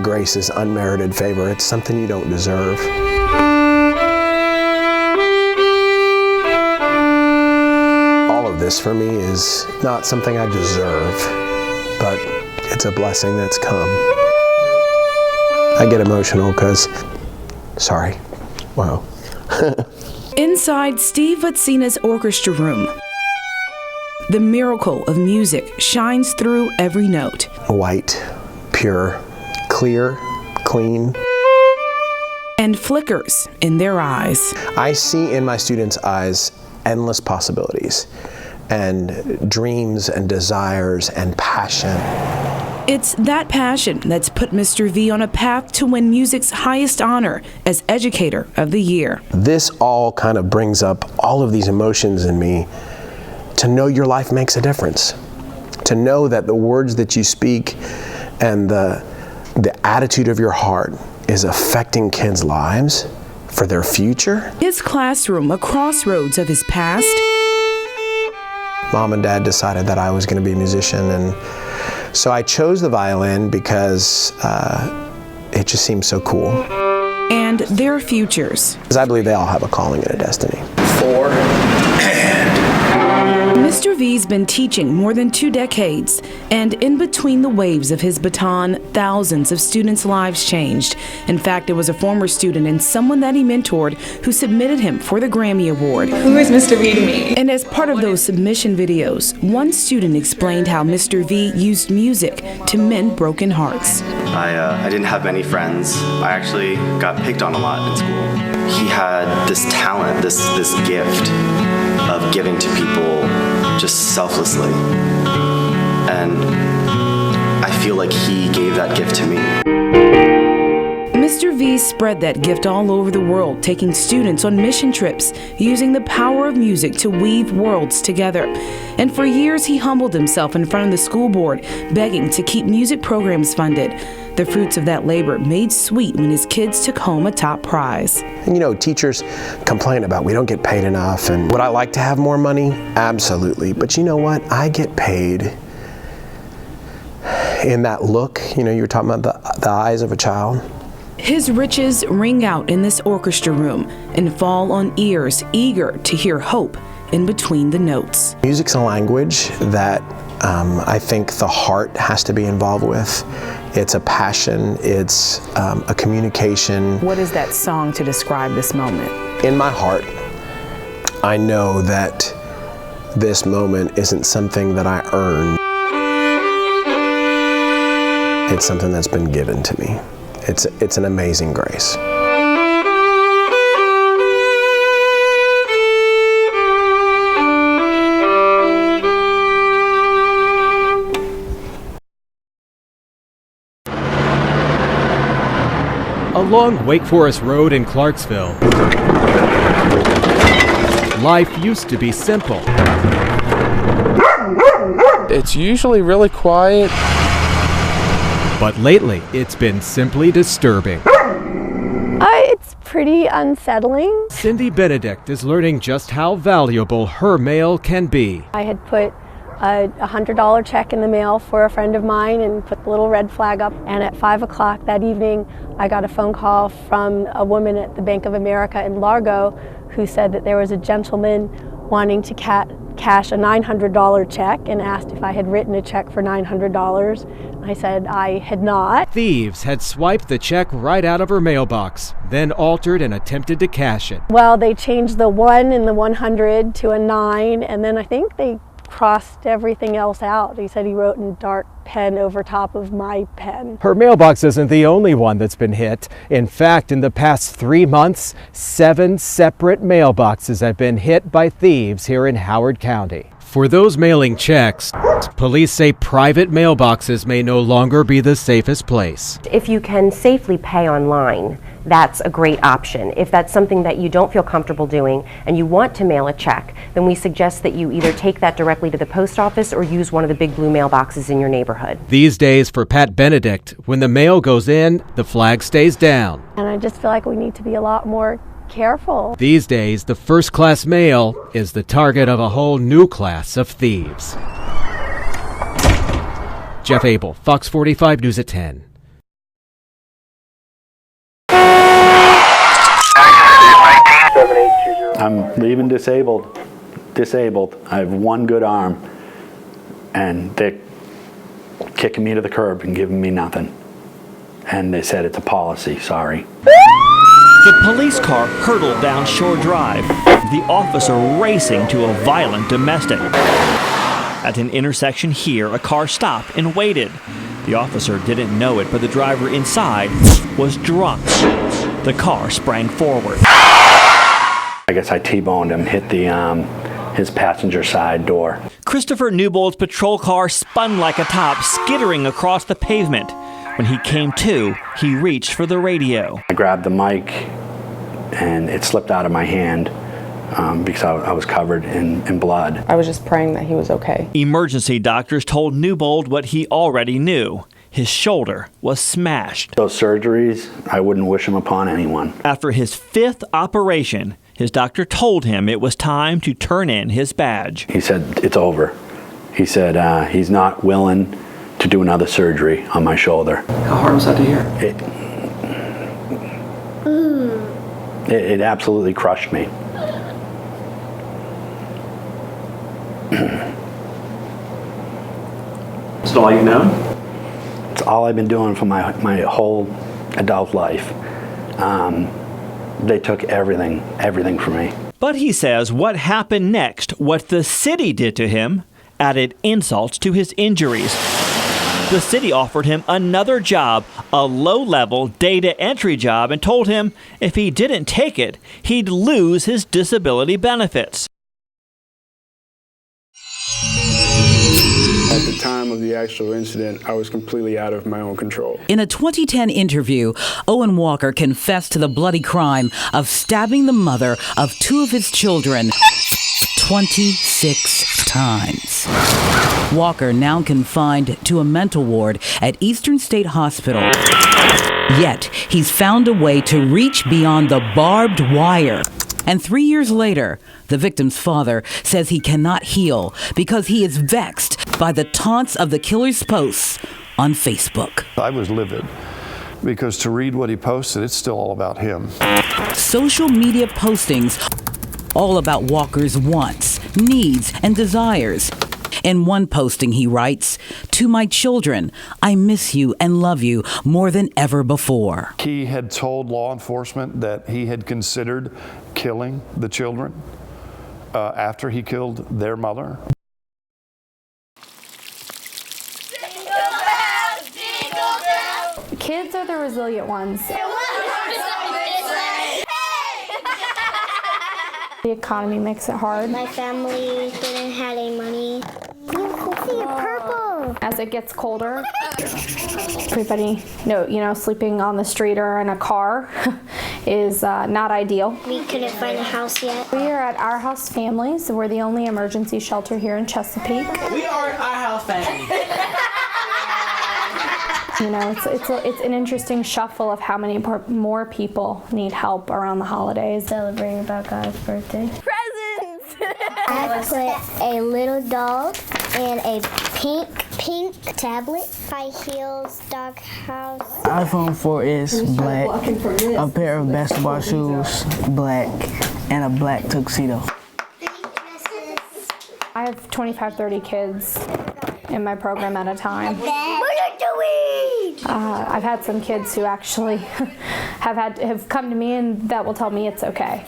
grace is unmerited favor. It's something you don't deserve. All of this for me is not something I deserve, but it's a blessing that's come. I get emotional because, sorry, wow. Inside Steve Vatsina's orchestra room, the miracle of music shines through every note. White, pure, clear, clean. And flickers in their eyes. I see in my students' eyes endless possibilities and dreams and desires and passion. It's that passion that's put Mr. V on a path to win music's highest honor as Educator of the Year. This all kind of brings up all of these emotions in me, to know your life makes a difference, to know that the words that you speak and the attitude of your heart is affecting kids' lives for their future. His classroom, a crossroads of his past. Mom and Dad decided that I was going to be a musician, and so I chose the violin because it just seemed so cool. And their futures. Because I believe they all have a calling and a destiny. Mr. V's been teaching more than 2 decades, and in between the waves of his baton, thousands of students' lives changed. In fact, it was a former student and someone that he mentored who submitted him for the Grammy Award. Who is Mr. V to me? And as part of those submission videos, one student explained how Mr. V used music to mend broken hearts. I didn't have many friends. I actually got picked on a lot in school. He had this talent, this gift of giving to people just selflessly. And I feel like he gave that gift to me. Mr. V spread that gift all over the world, taking students on mission trips, using the power of music to weave worlds together. And for years, he humbled himself in front of the school board, begging to keep music programs funded. The fruits of that labor made sweet when his kids took home a top prize. And you know, teachers complain about we don't get paid enough, and would I like to have more money? Absolutely. But you know what? I get paid in that look. You know, you were talking about the eyes of a child. His riches ring out in this orchestra room and fall on ears eager to hear hope in between the notes. Music's a language that I think the heart has to be involved with. It's a passion, it's a communication. What is that song to describe this moment? In my heart, I know that this moment isn't something that I earned. It's something that's been given to me. It's an amazing grace. Along Wake Forest Road in Clarksville, life used to be simple. It's usually really quiet. But lately, it's been simply disturbing. It's pretty unsettling. Cindy Benedict is learning just how valuable her mail can be. I had put a $100 check in the mail for a friend of mine and put the little red flag up. And at 5 o'clock that evening, I got a phone call from a woman at the Bank of America in Largo who said that there was a gentleman wanting to cash a $900 check and asked if I had written a check for $900. I said I had not. Thieves had swiped the check right out of her mailbox, then altered and attempted to cash it. Well, they changed the 1 and the 100 to a 9, and then I think they crossed everything else out. He said he wrote in dark pen over top of my pen. Her mailbox isn't the only one that's been hit. In fact, in the past 3 months, 7 separate mailboxes have been hit by thieves here in Howard County. For those mailing checks, police say private mailboxes may no longer be the safest place. If you can safely pay online, that's a great option. If that's something that you don't feel comfortable doing and you want to mail a check, then we suggest that you either take that directly to the post office or use one of the big blue mailboxes in your neighborhood. These days, for Pat Benedict, when the mail goes in, the flag stays down. And I just feel like we need to be a lot more careful. These days, the first-class mail is the target of a whole new class of thieves. Jeff Abel, Fox 45 News at 10. I'm leaving disabled. I have one good arm, and they're kicking me to the curb and giving me nothing. And they said it's a policy, sorry. The police car hurtled down Shore Drive, the officer racing to a violent domestic. At an intersection here, a car stopped and waited. The officer didn't know it, but the driver inside was drunk. The car sprang forward. I guess I T-boned him, hit his passenger side door. Christopher Newbold's patrol car spun like a top, skittering across the pavement. When he came to, he reached for the radio. I grabbed the mic, and it slipped out of my hand because I was covered in blood. I was just praying that he was okay. Emergency doctors told Newbold what he already knew. His shoulder was smashed. Those surgeries, I wouldn't wish them upon anyone. After his 5th operation, his doctor told him it was time to turn in his badge. He said, it's over. He said he's not willing to do another surgery on my shoulder. How hard was that to hear? It absolutely crushed me. Is it all you've known? It's all I've been doing for my whole adult life. They took everything from me. But he says what happened next, what the city did to him, added insults to his injuries. The city offered him another job, a low-level data entry job, and told him if he didn't take it, he'd lose his disability benefits. At the time of the actual incident, I was completely out of my own control. In a 2010 interview, Owen Walker confessed to the bloody crime of stabbing the mother of 2 of his children 26 times. Walker now confined to a mental ward at Eastern State Hospital. Yet, he's found a way to reach beyond the barbed wire. And 3 years later, the victim's father says he cannot heal because he is vexed by the taunts of the killer's posts on Facebook. I was livid because to read what he posted, it's still all about him. Social media postings all about Walker's wants, needs, and desires. In one posting, he writes, "To my children, I miss you and love you more than ever before." He had told law enforcement that he had considered killing the children after he killed their mother. Kids are the resilient ones. The economy makes it hard. My family didn't have any money. See, purple. As it gets colder, everybody, sleeping on the street or in a car is not ideal. We couldn't find a house yet. We are at Our House Families. We're the only emergency shelter here in Chesapeake. We are at Our House Families. It's an interesting shuffle of how many more people need help around the holidays. Celebrating about God's birthday. Presents! I put a little dog and a pink tablet. High heels, dog house. iPhone 4 is black, a pair of basketball shoes, black, and a black tuxedo. I have 25, 30 kids in my program at a time. What are you doing? I've had some kids who actually have come to me and that will tell me it's okay.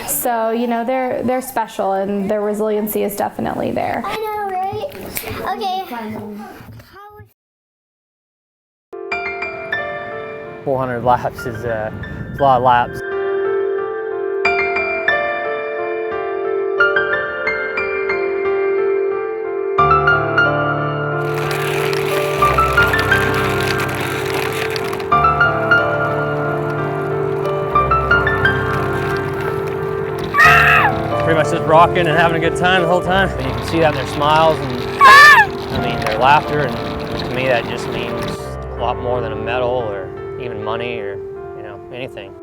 So they're special and their resiliency is definitely there. I know, right? Okay. 400 laps is a lot of laps. Pretty much just rocking and having a good time the whole time. And you can see that in their smiles and their laughter, and to me that just means a lot more than a medal or even money or anything.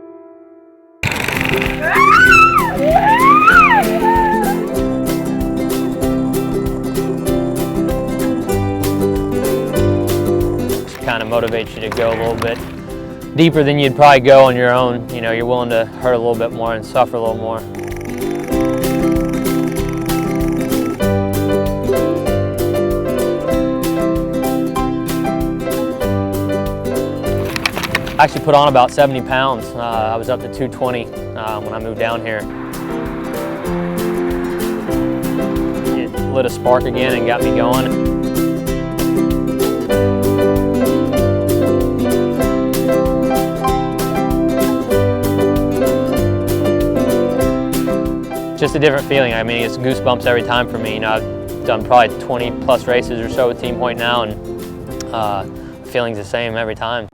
Kind of motivates you to go a little bit deeper than you'd probably go on your own. You know, you're willing to hurt a little bit more and suffer a little more. I actually put on about 70 pounds. I was up to 220 when I moved down here. It lit a spark again and got me going. Just a different feeling. I mean, it's goosebumps every time for me. You know, I've done probably 20 plus races or so with Team Point now, and the feeling's the same every time.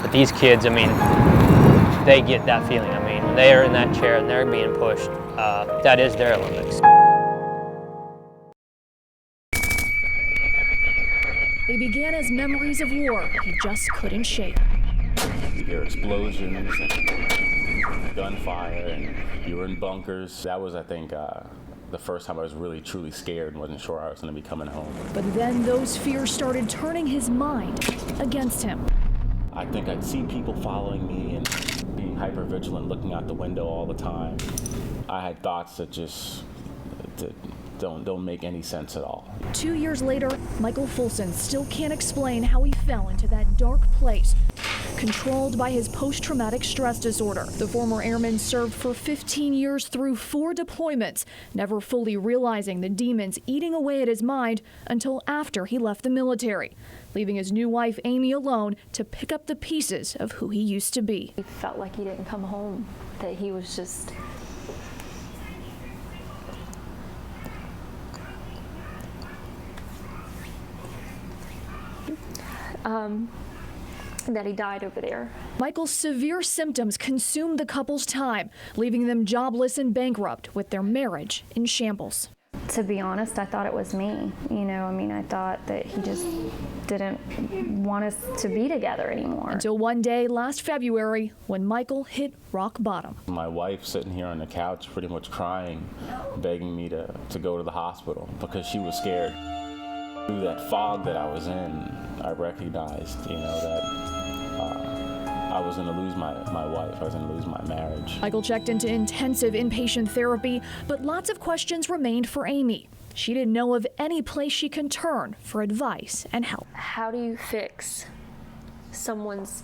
But these kids, I mean, they get that feeling. I mean, when they are in that chair and they're being pushed, that is their Olympics. They began as memories of war he just couldn't shake. You hear explosions and gunfire, and you were in bunkers. That was, I think, the first time I was really truly scared and wasn't sure I was going to be coming home. But then those fears started turning his mind against him. I think I'd see people following me and being hyper vigilant, looking out the window all the time. I had thoughts that just don't make any sense at all. 2 years later, Michael Fulson still can't explain how he fell into that dark place, controlled by his post-traumatic stress disorder. The former airman served for 15 years through 4 deployments, never fully realizing the demons eating away at his mind until after he left the military, leaving his new wife Amy alone to pick up the pieces of who he used to be. He felt like he didn't come home, that he was just that he died over there. Michael's severe symptoms consumed the couple's time, leaving them jobless and bankrupt with their marriage in shambles. To be honest, I thought it was me. You know, I mean, I thought that he just didn't want us to be together anymore. Until one day last February when Michael hit rock bottom. My wife sitting here on the couch pretty much crying, begging me to go to the hospital because she was scared. Through that fog that I was in, I recognized, you know, that I was going to lose my wife. I was going to lose my marriage. Michael checked into intensive inpatient therapy, but lots of questions remained for Amy. She didn't know of any place she can turn for advice and help. How do you fix someone's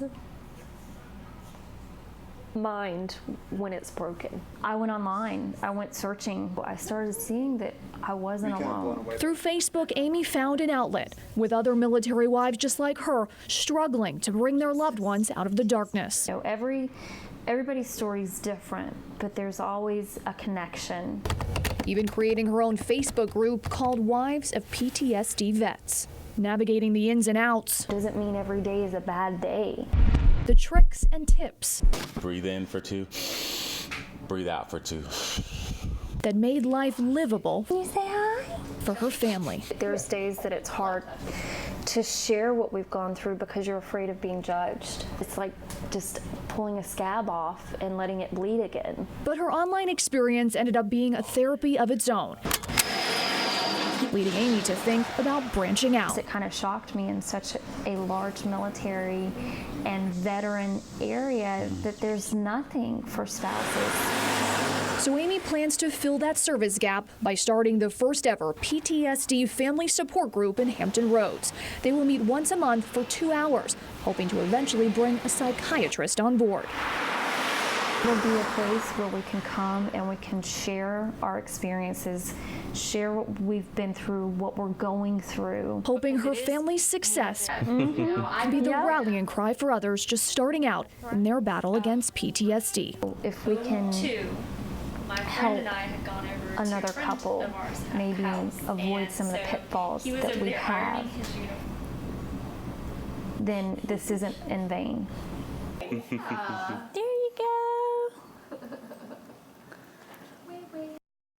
mind when it's broken? I went online. I went searching. I started seeing that I wasn't alone. Through Facebook, Amy found an outlet with other military wives just like her struggling to bring their loved ones out of the darkness. You know, everybody's story is different, but there's always a connection. Even creating her own Facebook group called Wives of PTSD Vets. Navigating the ins and outs. Doesn't mean every day is a bad day. The tricks and tips. Breathe in for 2, breathe out for 2. That made life livable. Can you say hi? For her family. There's days that it's hard to share what we've gone through because you're afraid of being judged. It's like just pulling a scab off and letting it bleed again. But her online experience ended up being a therapy of its own, leading Amy to think about branching out. It kind of shocked me in such a large military and veteran area that there's nothing for spouses. So Amy plans to fill that service gap by starting the first ever PTSD family support group in Hampton Roads. They will meet once a month for 2 hours, hoping to eventually bring a psychiatrist on board. It'll be a place where we can come and we can share our experiences, share what we've been through, what we're going through. Hoping her family's success can be the rallying cry for others just starting out in their battle against PTSD. If we can help another couple maybe avoid some of the pitfalls that we have, then this isn't in vain.